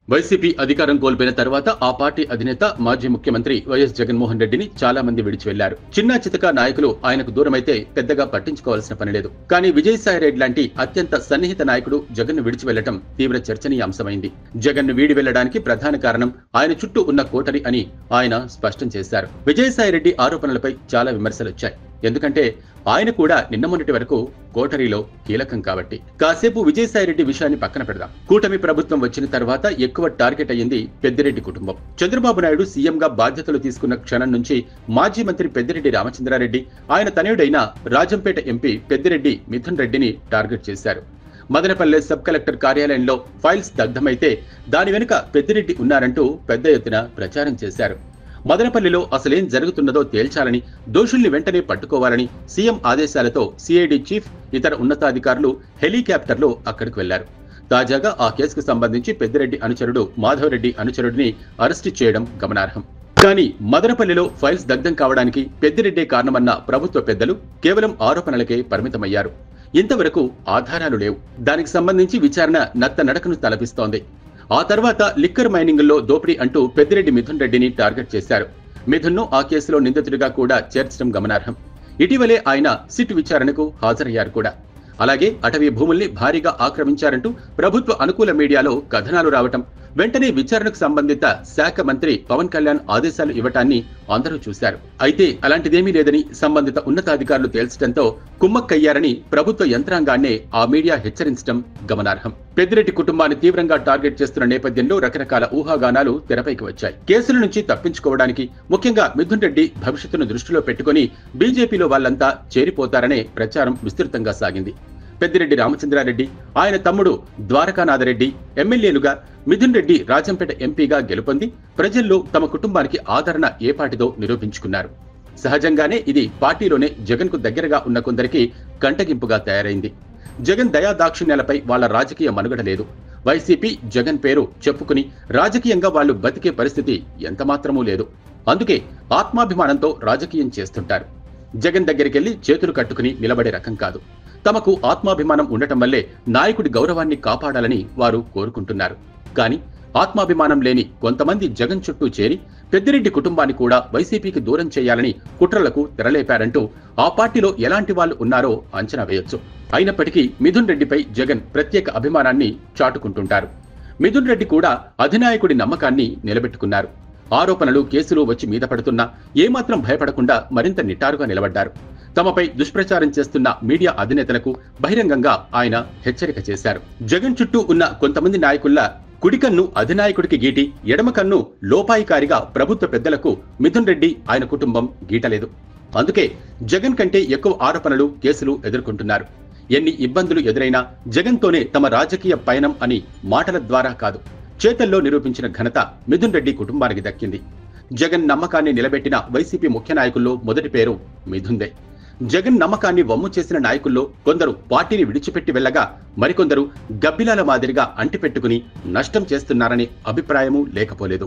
YCP అధికారం కోల్పోయిన తర్వాత ఆ పార్టీ అధినేత మాజీ ముఖ్యమంత్రి వైఎస్ జగన్మోహన్ రెడ్డిని చాలా మంది విడిచి వెళ్లారు. చిన్నా చితకా నాయకులు ఆయనకు దూరమైతే పెద్దగా పట్టించుకోవాల్సిన పని లేదు. కానీ విజయసాయిరెడ్డి లాంటి అత్యంత సన్నిహిత నాయకుడు జగన్ ను విడిచి వెళ్లటం తీవ్ర చర్చనీయాంశమైంది. జగన్ ను వీడి వెళ్లడానికి ప్రధాన కారణం ఆయన చుట్టూ ఉన్న కోటరి అని ఆయన స్పష్టం చేశారు. విజయసాయిరెడ్డి ఆరోపణలపై చాలా విమర్శలొచ్చాయి. ఎందుకంటే ఆయన కూడా నిన్న మొన్నటి వరకు కోటరీలో కీలకం కాబట్టి. కాసేపు విజయసాయిరెడ్డి విషయాన్ని పక్కన పెడదాం. కూటమి ప్రభుత్వం వచ్చిన తర్వాత ఎక్కువ టార్గెట్ అయ్యింది పెద్దిరెడ్డి కుటుంబం. చంద్రబాబు నాయుడు సీఎంగా బాధ్యతలు తీసుకున్న క్షణం నుంచి మాజీ మంత్రి పెద్దిరెడ్డి రామచంద్రారెడ్డి, ఆయన తనయుడైన రాజంపేట ఎంపీ పెద్దిరెడ్డి మిథున్ రెడ్డిని టార్గెట్ చేశారు. మదనపల్లె సబ్ కలెక్టర్ కార్యాలయంలో ఫైల్స్ దగ్ధమైతే దాని వెనుక పెద్దిరెడ్డి ఉన్నారంటూ పెద్ద ఎత్తున ప్రచారం చేశారు. మదనపల్లిలో అసలేం జరుగుతున్నదో తేల్చాలని, దోషుల్ని వెంటనే పట్టుకోవాలని సీఎం ఆదేశాలతో సిఐడి చీఫ్, ఇతర ఉన్నతాధికారులు హెలికాప్టర్లో అక్కడికి వెళ్లారు. తాజాగా ఆ కేసుకు సంబంధించి పెద్దిరెడ్డి అనుచరుడు మాధవరెడ్డి అనుచరుడిని అరెస్టు చేయడం గమనార్హం. కానీ మదనపల్లిలో ఫైల్స్ దగ్ధం కావడానికి పెద్దిరెడ్డే కారణమన్న ప్రభుత్వ పెద్దలు కేవలం ఆరోపణలకే పరిమితమయ్యారు. ఇంతవరకు ఆధారాలు లేవు. దానికి సంబంధించి విచారణ నత్త నడకను తలపిస్తోంది. ఆ తర్వాత లిక్కర్ మైనింగ్లో దోపిడీ అంటూ పెద్దిరెడ్డి మిథున్ రెడ్డిని టార్గెట్ చేశారు. మిథున్ను ఆ కేసులో నిందితుడిగా కూడా చేర్చడం గమనార్హం. ఇటీవలే ఆయన సిట్ విచారణకు హాజరయ్యారు కూడా. అలాగే అటవీ భూముల్ని భారీగా ఆక్రమించారంటూ ప్రభుత్వ అనుకూల మీడియాలో కథనాలు రావటం, వెంటనే విచారణకు సంబంధిత శాఖ మంత్రి పవన్ కళ్యాణ్ ఆదేశాలు ఇవ్వటాన్ని అందరూ చూశారు. అయితే అలాంటిదేమీ లేదని సంబంధిత ఉన్నతాధికారులు తేల్చడంతో కుమ్మక్కయ్యారని ప్రభుత్వ యంత్రాంగాన్నే ఆ మీడియా హెచ్చరించడం గమనార్హం. పెద్దిరెడ్డి కుటుంబాన్ని తీవ్రంగా టార్గెట్ చేస్తున్న నేపథ్యంలో రకరకాల ఊహాగానాలు తెరపైకి వచ్చాయి. కేసుల నుంచి తప్పించుకోవడానికి, ముఖ్యంగా మిథున్ రెడ్డి భవిష్యత్తును దృష్టిలో పెట్టుకుని బీజేపీలో వాళ్లంతా చేరిపోతారనే ప్రచారం విస్తృతంగా సాగింది. పెద్దిరెడ్డి రామచంద్రారెడ్డి, ఆయన తమ్ముడు ద్వారకానాథరెడ్డి ఎమ్మెల్యేలుగా, మిథున్ రెడ్డి రాజంపేట ఎంపీగా గెలుపొంది ప్రజల్లో తమ కుటుంబానికి ఆదరణ ఏపాటిదో నిరూపించుకున్నారు. సహజంగానే ఇది పార్టీలోనే జగన్ కు దగ్గరగా ఉన్న కొందరికి కంటగింపుగా తయారైంది. జగన్ దయా దాక్షిణ్యాలపై వాళ్ల రాజకీయ మనుగడ లేదు. వైసీపీ జగన్ పేరు చెప్పుకుని రాజకీయంగా వాళ్లు బతికే పరిస్థితి ఎంతమాత్రమూ లేదు. అందుకే ఆత్మాభిమానంతో రాజకీయం చేస్తుంటారు. జగన్ దగ్గరికెళ్లి చేతులు కట్టుకుని నిలబడే రకం కాదు. తమకు ఆత్మాభిమానం ఉండటం వల్లే నాయకుడి గౌరవాన్ని కాపాడాలని వారు కోరుకుంటున్నారు. కానీ ఆత్మాభిమానం లేని కొంతమంది జగన్ చుట్టూ చేరి పెద్దిరెడ్డి కుటుంబాన్ని కూడా వైసీపీకి దూరం చేయాలని కుట్రలకు తెరలేపారంటూ ఆ పార్టీలో ఎలాంటి వాళ్ళు ఉన్నారో అంచనా వేయొచ్చు. అయినప్పటికీ మిథున్ రెడ్డిపై జగన్ ప్రత్యేక అభిమానాన్ని చాటుకుంటుంటారు. మిథున్ రెడ్డి కూడా అధినాయకుడి నమ్మకాన్ని నిలబెట్టుకున్నారు. ఆరోపణలు, కేసులు వచ్చి మీద పడుతున్నా ఏమాత్రం భయపడకుండా మరింత నిటారుగా నిలబడ్డారు. తమపై దుష్ప్రచారం చేస్తున్న మీడియా అధినేతలకు బహిరంగంగా ఆయన హెచ్చరిక చేశారు. జగన్ చుట్టూ ఉన్న కొంతమంది నాయకుల్లా కుడి కన్ను అధినాయకుడికి గీటి, ఎడమ కన్ను లోపాయికారిగా ప్రభుత్వ పెద్దలకు మిథున్ రెడ్డి, ఆయన కుటుంబం గీటలేదు. అందుకే జగన్ కంటే ఎక్కువ ఆరోపణలు, కేసులు ఎదుర్కొంటున్నారు. ఎన్ని ఇబ్బందులు ఎదురైనా జగన్తోనే తమ రాజకీయ పయనం అని మాటల ద్వారా కాదు, చేతల్లో నిరూపించిన ఘనత మిథున్ రెడ్డి కుటుంబానికి దక్కింది. జగన్ నమ్మకాన్ని నిలబెట్టిన వైసీపీ ముఖ్య నాయకుల్లో మొదటి పేరు మిథున్దే. జగన్ నమ్మకాన్ని వమ్ము చేసిన నాయకుల్లో కొందరు పార్టీని విడిచిపెట్టి వెళ్లగా, మరికొందరు గబ్బిలాల మాదిరిగా అంటిపెట్టుకుని నష్టం చేస్తున్నారనే అభిప్రాయమూ లేకపోలేదు.